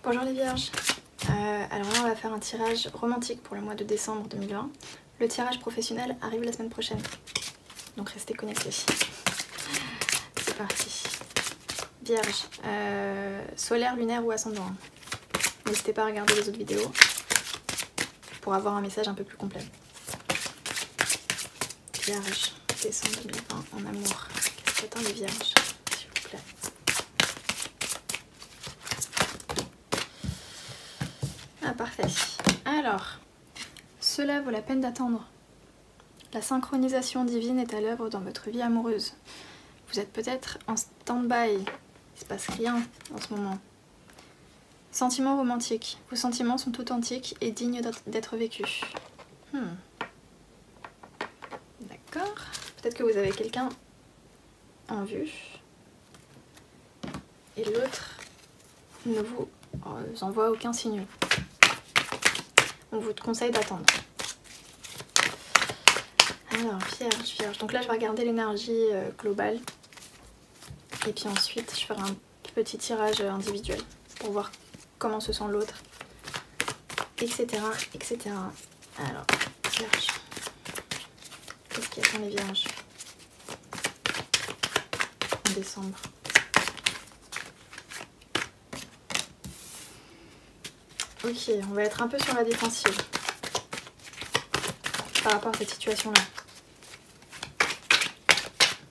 Bonjour les vierges, alors là on va faire un tirage romantique pour le mois de décembre 2020. Le tirage professionnel arrive la semaine prochaine, donc restez connectés. C'est parti. Vierge, solaire, lunaire ou ascendant. N'hésitez pas à regarder les autres vidéos pour avoir un message un peu plus complet. Vierge, décembre 2020 en amour. Qu'est-ce qu'attend les vierges, s'il vous plaît? Ah parfait. Alors, cela vaut la peine d'attendre. La synchronisation divine est à l'œuvre dans votre vie amoureuse. Vous êtes peut-être en stand-by. Il ne se passe rien en ce moment. Sentiments romantiques. Vos sentiments sont authentiques et dignes d'être vécus. D'accord. Peut-être que vous avez quelqu'un en vue. Et l'autre ne vous envoie aucun signe. On vous conseille d'attendre. Alors, vierge. Donc là, je vais regarder l'énergie globale. Et puis ensuite, je ferai un petit tirage individuel pour voir comment se sent l'autre, etc., etc. Alors, vierge. Qu'est-ce qui attend les vierges en décembre? Ok, on va être un peu sur la défensive par rapport à cette situation-là.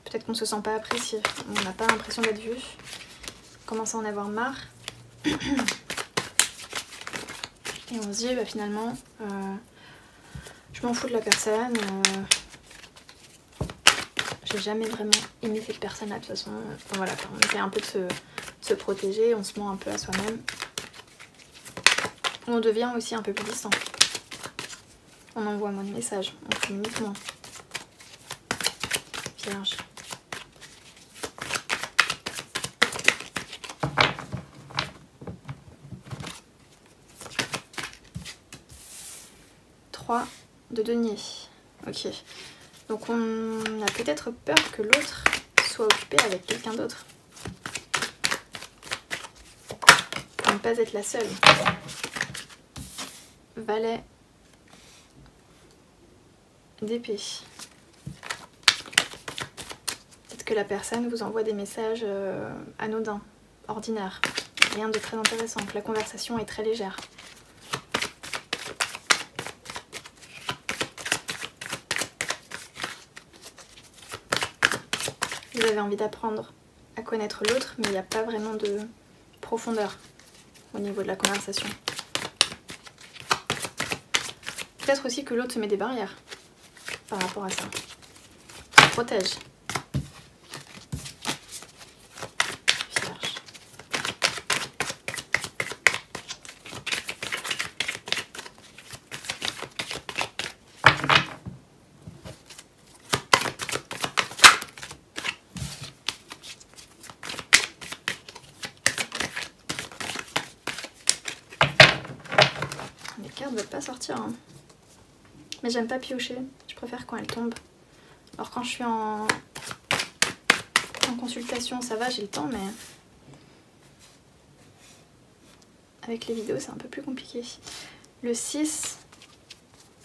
Peut-être qu'on ne se sent pas apprécié, on n'a pas l'impression d'être vu, on commence à en avoir marre. Et on se dit, bah, finalement, je m'en fous de la personne, j'ai jamais vraiment aimé cette personne-là de toute façon. Enfin, voilà, on essaie un peu de se protéger, on se ment un peu à soi-même. On devient aussi un peu plus distant. On envoie moins de messages, on communique moins. Vierge. De denier. Ok. Donc on a peut-être peur que l'autre soit occupé avec quelqu'un d'autre. Pour ne pas être la seule. Valet d'épée. Peut-être que la personne vous envoie des messages anodins, ordinaires. Rien de très intéressant. Que la conversation est très légère. Vous avez envie d'apprendre à connaître l'autre, mais il n'y a pas vraiment de profondeur au niveau de la conversation. Peut-être aussi que l'autre se met des barrières par rapport à ça. Se protège. Vierge. Les cartes ne veulent pas sortir, hein. Mais j'aime pas piocher, je préfère quand elles tombent. Alors quand je suis en consultation, ça va, j'ai le temps, mais avec les vidéos, c'est un peu plus compliqué. Le 6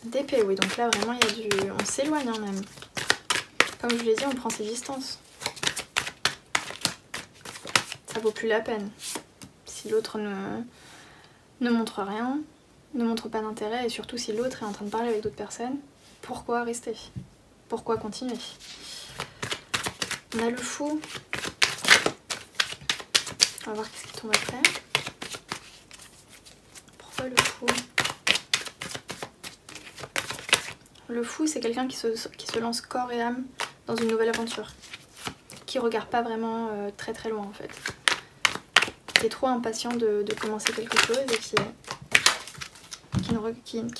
d'épée, oui, donc là vraiment il y a du... on s'éloigne hein, même. Comme je vous l'ai dit, on prend ses distances. Ça vaut plus la peine. Si l'autre ne montre rien, ne montre pas d'intérêt, et surtout si l'autre est en train de parler avec d'autres personnes, pourquoi rester? Pourquoi continuer? On a le fou. On va voir qu'est-ce qui tombe après. Pourquoi le fou? Le fou, c'est quelqu'un qui se lance corps et âme dans une nouvelle aventure. Qui regarde pas vraiment très très loin en fait. Qui est trop impatient de commencer quelque chose et qui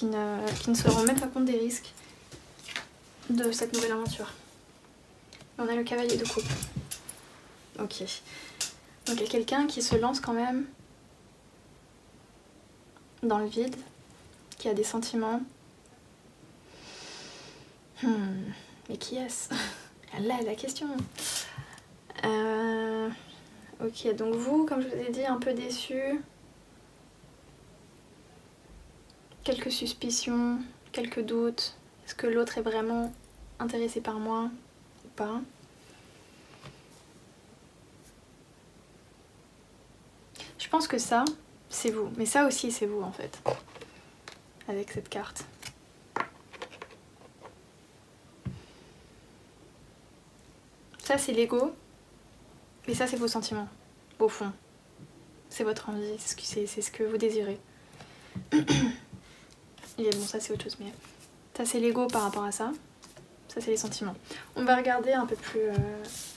ne se rend même pas compte des risques de cette nouvelle aventure. On a le cavalier de coupe. Ok. Donc il y a quelqu'un qui se lance quand même dans le vide, qui a des sentiments. Mais qui est-ce? Là est la question. Ok, donc vous, comme je vous ai dit, un peu déçu. quelques suspicions, quelques doutes. Est-ce que l'autre est vraiment intéressé par moi ou pas? Je pense que ça, c'est vous. Mais ça aussi, c'est vous en fait. Avec cette carte. Ça, c'est l'ego. Et ça, c'est vos sentiments. Au fond. C'est votre envie. C'est ce que vous désirez. Et bon, ça, c'est autre chose. Mais ça, c'est l'ego par rapport à ça. Ça, c'est les sentiments. On va regarder un peu plus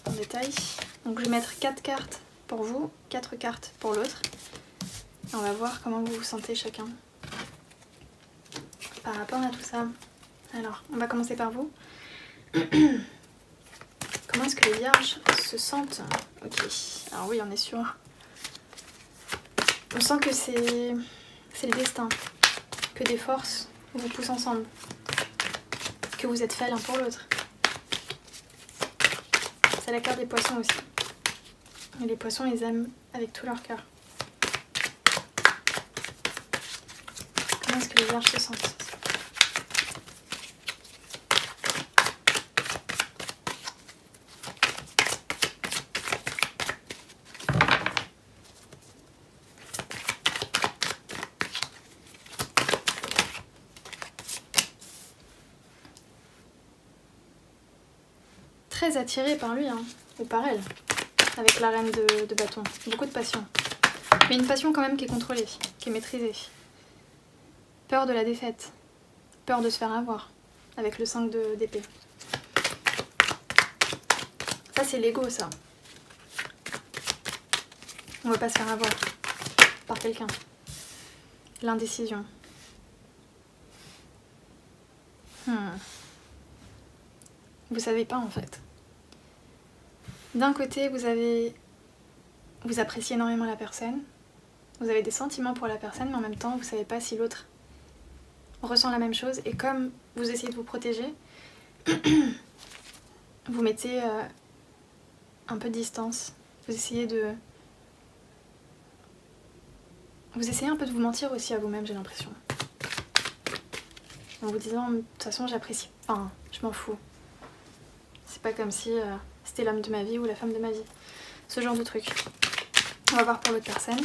en détail. Donc, je vais mettre 4 cartes pour vous, 4 cartes pour l'autre. On va voir comment vous vous sentez chacun par rapport à tout ça. Alors, on va commencer par vous. Comment est-ce que les vierges se sentent? Ok, alors oui, on est sûr. On sent que c'est le destin, que des forces vous poussent ensemble, que vous êtes faits l'un pour l'autre. C'est la carte des poissons aussi. Et les poissons, ils aiment avec tout leur cœur. Comment est-ce que les vierges se sentent? Très attiré par lui, hein, ou par elle, avec la reine de bâton. Beaucoup de passion. Mais une passion quand même qui est contrôlée, qui est maîtrisée. Peur de la défaite. Peur de se faire avoir, avec le 5 d'épée. Ça, c'est l'ego, ça. On ne veut pas se faire avoir par quelqu'un. L'indécision. Vous savez pas, en fait. D'un côté, vous appréciez énormément la personne, vous avez des sentiments pour la personne, mais en même temps, vous savez pas si l'autre ressent la même chose. Et comme vous essayez de vous protéger, vous mettez un peu de distance. Vous essayez un peu de vous mentir aussi à vous-même, j'ai l'impression. En vous disant, de toute façon, j'apprécie. Enfin, je m'en fous. C'est pas comme si c'était l'homme de ma vie ou la femme de ma vie. Ce genre de truc. On va voir pour l'autre personne.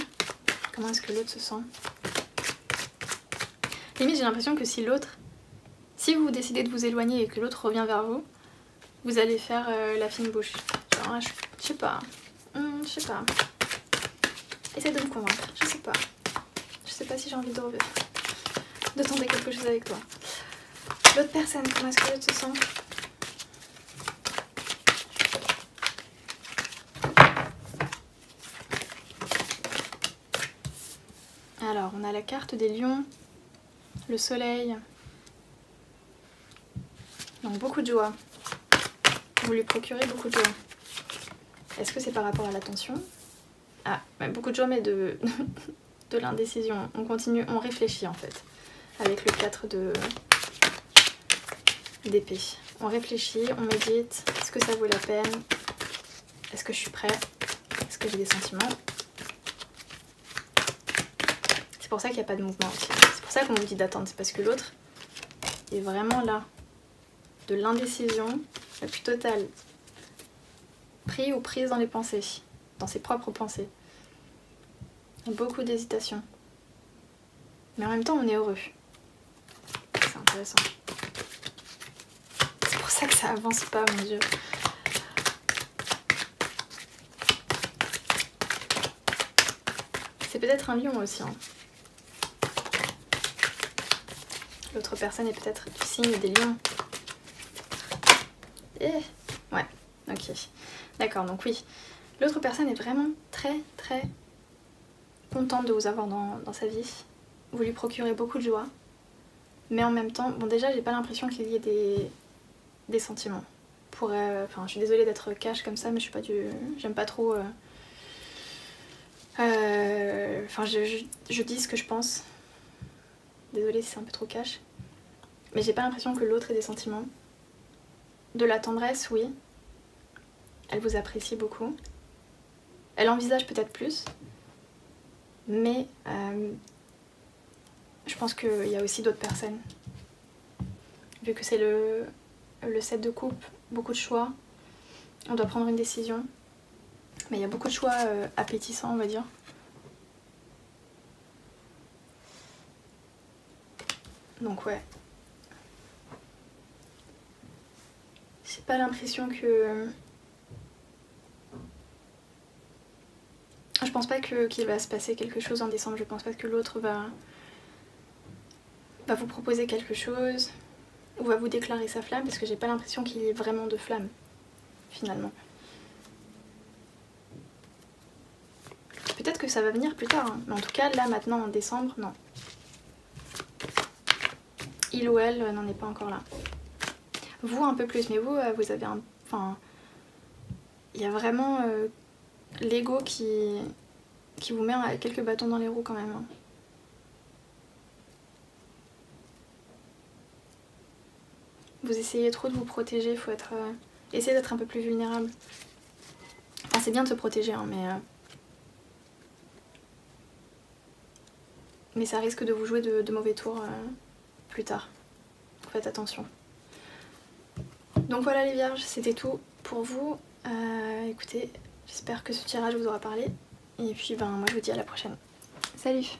Comment est-ce que l'autre se sent? Limite, j'ai l'impression que si vous décidez de vous éloigner et que l'autre revient vers vous, vous allez faire la fine bouche. Genre, je sais pas. Je sais pas. Essaye de me convaincre. Je sais pas. Je sais pas si j'ai envie de tenter quelque chose avec toi. L'autre personne, comment est-ce que l'autre se sent? Alors, on a la carte des lions, le soleil, donc beaucoup de joie. Vous lui procurez beaucoup de joie. Est-ce que c'est par rapport à l'attention? Ah, ouais, beaucoup de joie, mais de l'indécision. On continue, on réfléchit en fait, avec le 4 d'épée. On réfléchit, on médite. Est-ce que ça vaut la peine? Est-ce que je suis prêt? Est-ce que j'ai des sentiments? C'est pour ça qu'il n'y a pas de mouvement aussi. C'est pour ça qu'on vous dit d'attendre. C'est parce que l'autre est vraiment là. De l'indécision la plus totale. Pris ou prise dans les pensées. Dans ses propres pensées. Beaucoup d'hésitation. Mais en même temps, on est heureux. C'est intéressant. C'est pour ça que ça avance pas, mon Dieu. C'est peut-être un lion aussi. Hein. L'autre personne est peut-être du signe des lions. Et... ouais, ok. D'accord, donc oui. L'autre personne est vraiment très très contente de vous avoir dans sa vie. Vous lui procurez beaucoup de joie. Mais en même temps, bon déjà j'ai pas l'impression qu'il y ait des sentiments. Enfin je suis désolée d'être cash comme ça, mais je suis pas j'aime pas trop... Enfin je dis ce que je pense. Désolée si c'est un peu trop cash. Mais j'ai pas l'impression que l'autre ait des sentiments. De la tendresse, oui. Elle vous apprécie beaucoup. Elle envisage peut-être plus. Mais je pense qu'il y a aussi d'autres personnes. Vu que c'est le 7 de coupe, beaucoup de choix, on doit prendre une décision. Mais il y a beaucoup de choix appétissants, on va dire. Donc ouais. J'ai pas l'impression que... Je pense pas qu'il va se passer quelque chose en décembre. Je pense pas que l'autre va vous proposer quelque chose ou va vous déclarer sa flamme, parce que j'ai pas l'impression qu'il y ait vraiment de flamme finalement. Peut-être que ça va venir plus tard, hein. Mais en tout cas là maintenant en décembre, non. Il ou elle n'en est pas encore là. Vous un peu plus, mais vous avez un... Enfin... Il y a vraiment l'ego qui vous met quelques bâtons dans les roues quand même, hein. Vous essayez trop de vous protéger, il faut être... essayer d'être un peu plus vulnérable. Enfin, c'est bien de se protéger, hein, mais ça risque de vous jouer de mauvais tours plus tard. Faites attention. Donc voilà les vierges, c'était tout pour vous. Écoutez, j'espère que ce tirage vous aura parlé. Et puis ben moi je vous dis à la prochaine. Salut!